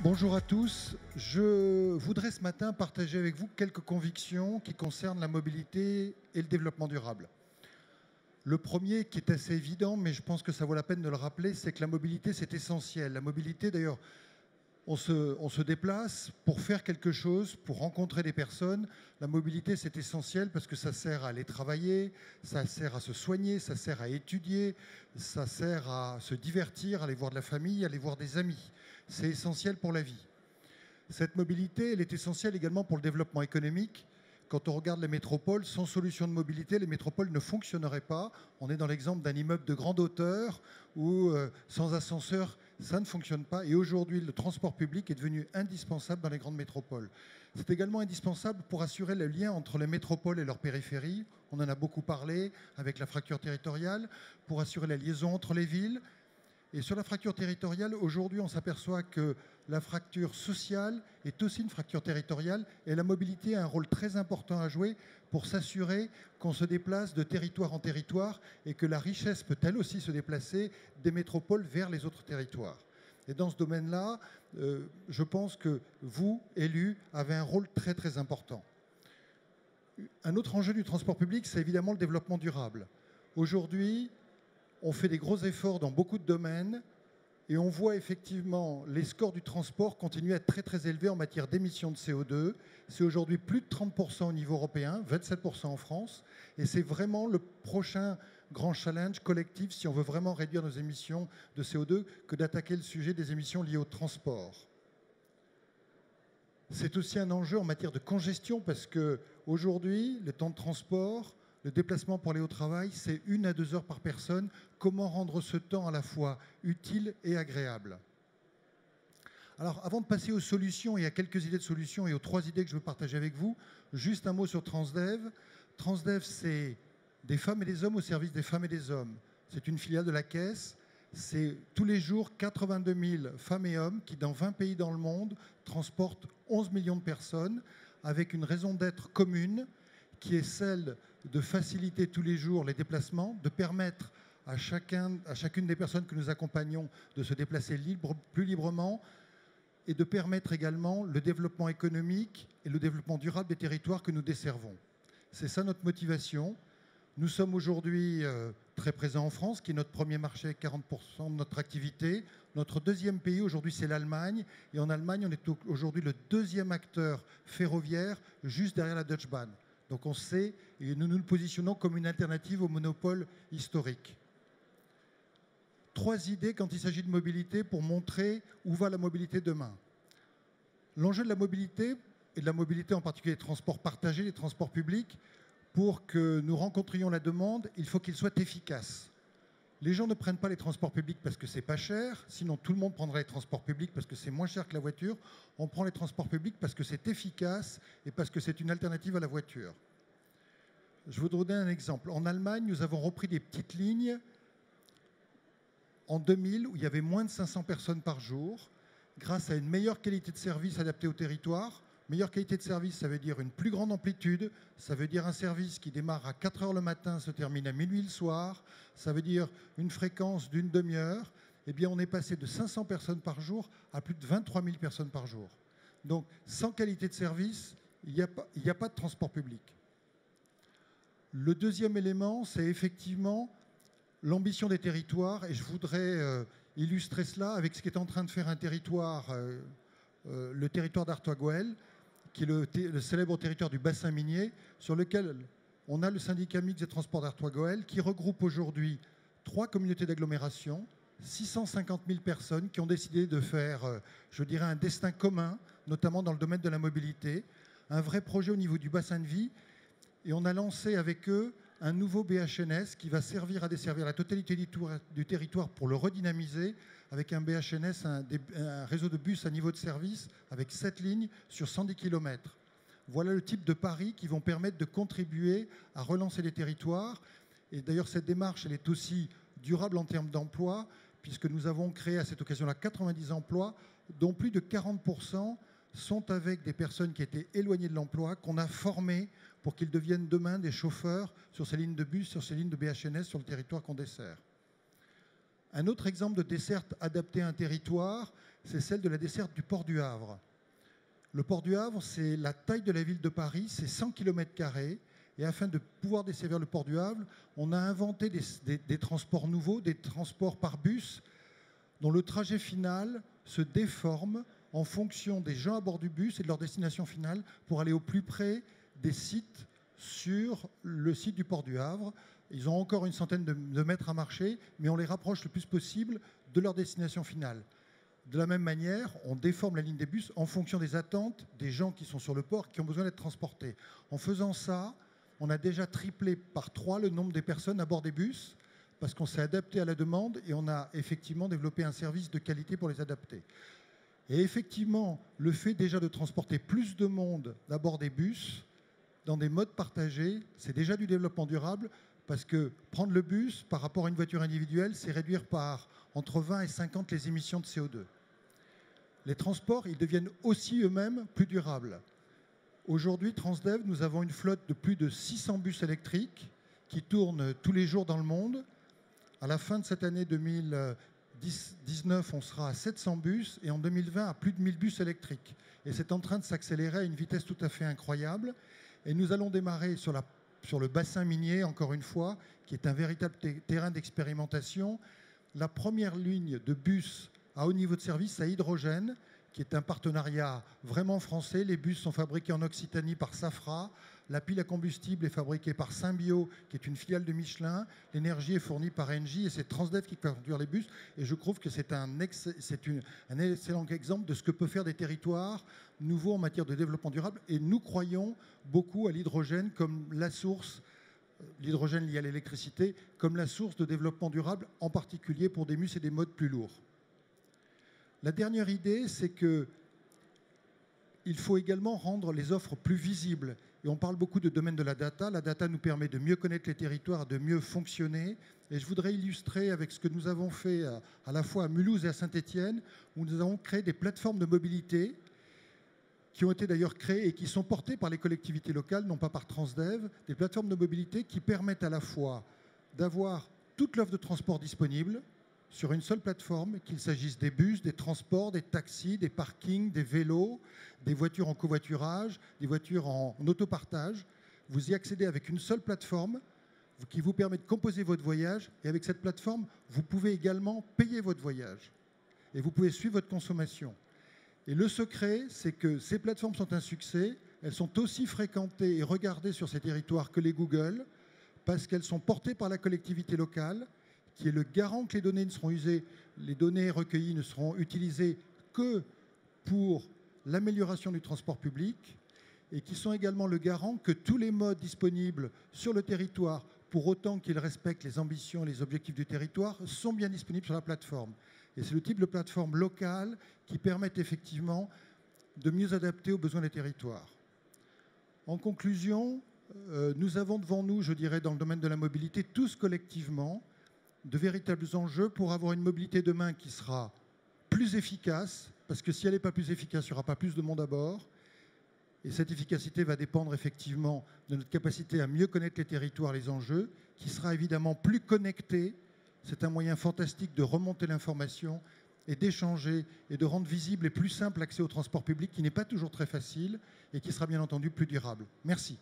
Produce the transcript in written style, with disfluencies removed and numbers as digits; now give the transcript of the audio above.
Bonjour à tous. Je voudrais ce matin partager avec vous quelques convictions qui concernent la mobilité et le développement durable. Le premier, qui est assez évident, mais je pense que ça vaut la peine de le rappeler, c'est que la mobilité, c'est essentiel. La mobilité, d'ailleurs, on se déplace pour faire quelque chose, pour rencontrer des personnes. La mobilité, c'est essentiel parce que ça sert à aller travailler, ça sert à se soigner, ça sert à étudier, ça sert à se divertir, à aller voir de la famille, à aller voir des amis. C'est essentiel pour la vie. Cette mobilité, elle est essentielle également pour le développement économique. Quand on regarde les métropoles, sans solution de mobilité, les métropoles ne fonctionneraient pas. On est dans l'exemple d'un immeuble de grande hauteur où sans ascenseur, ça ne fonctionne pas. Et aujourd'hui, le transport public est devenu indispensable dans les grandes métropoles. C'est également indispensable pour assurer le lien entre les métropoles et leurs périphéries. On en a beaucoup parlé avec la fracture territoriale, pour assurer la liaison entre les villes. Et sur la fracture territoriale, aujourd'hui, on s'aperçoit que la fracture sociale est aussi une fracture territoriale et la mobilité a un rôle très important à jouer pour s'assurer qu'on se déplace de territoire en territoire et que la richesse peut elle aussi se déplacer des métropoles vers les autres territoires. Et dans ce domaine-là, je pense que vous, élus, avez un rôle très très important. Un autre enjeu du transport public, c'est évidemment le développement durable. Aujourd'hui, on fait des gros efforts dans beaucoup de domaines et on voit effectivement les scores du transport continuer à être très très élevés en matière d'émissions de CO2. C'est aujourd'hui plus de 30% au niveau européen, 27% en France. Et c'est vraiment le prochain grand challenge collectif si on veut vraiment réduire nos émissions de CO2 que d'attaquer le sujet des émissions liées au transport. C'est aussi un enjeu en matière de congestion parce qu'aujourd'hui, le temps de transport, le déplacement pour aller au travail, c'est 1 à 2 heures par personne. Comment rendre ce temps à la fois utile et agréable? Alors, avant de passer aux solutions et à quelques idées de solutions et aux 3 idées que je veux partager avec vous, juste un mot sur Transdev. Transdev, c'est des femmes et des hommes au service des femmes et des hommes. C'est une filiale de la Caisse. C'est tous les jours 82 000 femmes et hommes qui, dans 20 pays dans le monde, transportent 11 millions de personnes avec une raison d'être commune qui est celle de faciliter tous les jours les déplacements, de permettre à chacune des personnes que nous accompagnons de se déplacer plus librement et de permettre également le développement économique et le développement durable des territoires que nous desservons. C'est ça notre motivation. Nous sommes aujourd'hui très présents en France, qui est notre premier marché avec 40% de notre activité. Notre deuxième pays aujourd'hui, c'est l'Allemagne. Et en Allemagne, on est aujourd'hui le 2e acteur ferroviaire, juste derrière la Deutsche Bahn. Donc on sait, et nous nous positionnons comme une alternative au monopole historique. 3 idées quand il s'agit de mobilité pour montrer où va la mobilité demain. L'enjeu de la mobilité, et de la mobilité en particulier des transports partagés, des transports publics, pour que nous rencontrions la demande, il faut qu'il soit efficace. Les gens ne prennent pas les transports publics parce que c'est pas cher, sinon tout le monde prendrait les transports publics parce que c'est moins cher que la voiture. On prend les transports publics parce que c'est efficace et parce que c'est une alternative à la voiture. Je vous donner un exemple. En Allemagne, nous avons repris des petites lignes en 2000 où il y avait moins de 500 personnes par jour, grâce à une meilleure qualité de service adaptée au territoire. Meilleure qualité de service, ça veut dire une plus grande amplitude, ça veut dire un service qui démarre à 4 heures le matin, se termine à minuit le soir, ça veut dire une fréquence d'une demi-heure. Eh bien, on est passé de 500 personnes par jour à plus de 23 000 personnes par jour. Donc, sans qualité de service, il n'y a pas de transport public. Le deuxième élément, c'est effectivement l'ambition des territoires, et je voudrais illustrer cela avec ce qu'est en train de faire un territoire, le territoire d'Artois-Gohelle, qui est le célèbre territoire du bassin minier, sur lequel on a le syndicat mixte des transports d'Artois-Gohelle, qui regroupe aujourd'hui 3 communautés d'agglomération, 650 000 personnes qui ont décidé de faire, je dirais, un destin commun, notamment dans le domaine de la mobilité, un vrai projet au niveau du bassin de vie. Et on a lancé avec eux un nouveau BHNS qui va servir à desservir la totalité du territoire pour le redynamiser, avec un BHNS, un réseau de bus à niveau de service, avec 7 lignes sur 110 km. Voilà le type de paris qui vont permettre de contribuer à relancer les territoires. Et d'ailleurs, cette démarche, elle est aussi durable en termes d'emploi, puisque nous avons créé à cette occasion-là 90 emplois, dont plus de 40% sont avec des personnes qui étaient éloignées de l'emploi, qu'on a formées pour qu'ils deviennent demain des chauffeurs sur ces lignes de bus, sur ces lignes de BHNS, sur le territoire qu'on dessert. Un autre exemple de desserte adaptée à un territoire, c'est celle de la desserte du port du Havre. Le port du Havre, c'est la taille de la ville de Paris, c'est 100 km². Et afin de pouvoir desservir le port du Havre, on a inventé des transports nouveaux, des transports par bus, dont le trajet final se déforme en fonction des gens à bord du bus et de leur destination finale pour aller au plus près des sites sur le site du port du Havre. Ils ont encore une centaine de mètres à marcher, mais on les rapproche le plus possible de leur destination finale. De la même manière, on déforme la ligne des bus en fonction des attentes des gens qui sont sur le port, qui ont besoin d'être transportés. En faisant ça, on a déjà triplé par 3 le nombre des personnes à bord des bus, parce qu'on s'est adapté à la demande et on a effectivement développé un service de qualité pour les adapter. Et effectivement, le fait déjà de transporter plus de monde à bord des bus, dans des modes partagés, c'est déjà du développement durable, parce que prendre le bus par rapport à une voiture individuelle, c'est réduire par entre 20 et 50 les émissions de CO2. Les transports, ils deviennent aussi eux-mêmes plus durables. Aujourd'hui, Transdev, nous avons une flotte de plus de 600 bus électriques qui tournent tous les jours dans le monde. À la fin de cette année 2019, on sera à 700 bus et en 2020 à plus de 1000 bus électriques. Et c'est en train de s'accélérer à une vitesse tout à fait incroyable. Et nous allons démarrer sur le bassin minier, encore une fois, qui est un véritable terrain d'expérimentation. La première ligne de bus à haut niveau de service à hydrogène, qui est un partenariat vraiment français. Les bus sont fabriqués en Occitanie par Safra. La pile à combustible est fabriquée par Symbio, qui est une filiale de Michelin. L'énergie est fournie par Engie et c'est Transdev qui va conduire les bus. Et je trouve que c'est un excellent exemple de ce que peuvent faire des territoires nouveaux en matière de développement durable. Et nous croyons beaucoup à l'hydrogène comme la source, l'hydrogène lié à l'électricité, comme la source de développement durable, en particulier pour des bus et des modes plus lourds. La dernière idée, c'est qu'il faut également rendre les offres plus visibles. Et on parle beaucoup de domaine de la data. La data nous permet de mieux connaître les territoires, de mieux fonctionner. Et je voudrais illustrer avec ce que nous avons fait à la fois à Mulhouse et à Saint-Étienne, où nous avons créé des plateformes de mobilité qui ont été d'ailleurs créées et qui sont portées par les collectivités locales, non pas par Transdev, des plateformes de mobilité qui permettent à la fois d'avoir toute l'offre de transport disponible, sur une seule plateforme, qu'il s'agisse des bus, des transports, des taxis, des parkings, des vélos, des voitures en covoiturage, des voitures en autopartage. Vous y accédez avec une seule plateforme qui vous permet de composer votre voyage. Et avec cette plateforme, vous pouvez également payer votre voyage. Et vous pouvez suivre votre consommation. Et le secret, c'est que ces plateformes sont un succès. Elles sont aussi fréquentées et regardées sur ces territoires que les Google, parce qu'elles sont portées par la collectivité locale, qui est le garant que les données ne seront usées, les données recueillies ne seront utilisées que pour l'amélioration du transport public, et qui sont également le garant que tous les modes disponibles sur le territoire, pour autant qu'ils respectent les ambitions et les objectifs du territoire, sont bien disponibles sur la plateforme. Et c'est le type de plateforme locale qui permet effectivement de mieux adapter aux besoins des territoires. En conclusion, nous avons devant nous, je dirais, dans le domaine de la mobilité, tous collectivement, de véritables enjeux pour avoir une mobilité demain qui sera plus efficace, parce que si elle n'est pas plus efficace, il n'y aura pas plus de monde à bord. Et cette efficacité va dépendre effectivement de notre capacité à mieux connaître les territoires, les enjeux, qui sera évidemment plus connecté. C'est un moyen fantastique de remonter l'information et d'échanger et de rendre visible et plus simple l'accès au transport public, qui n'est pas toujours très facile et qui sera bien entendu plus durable. Merci.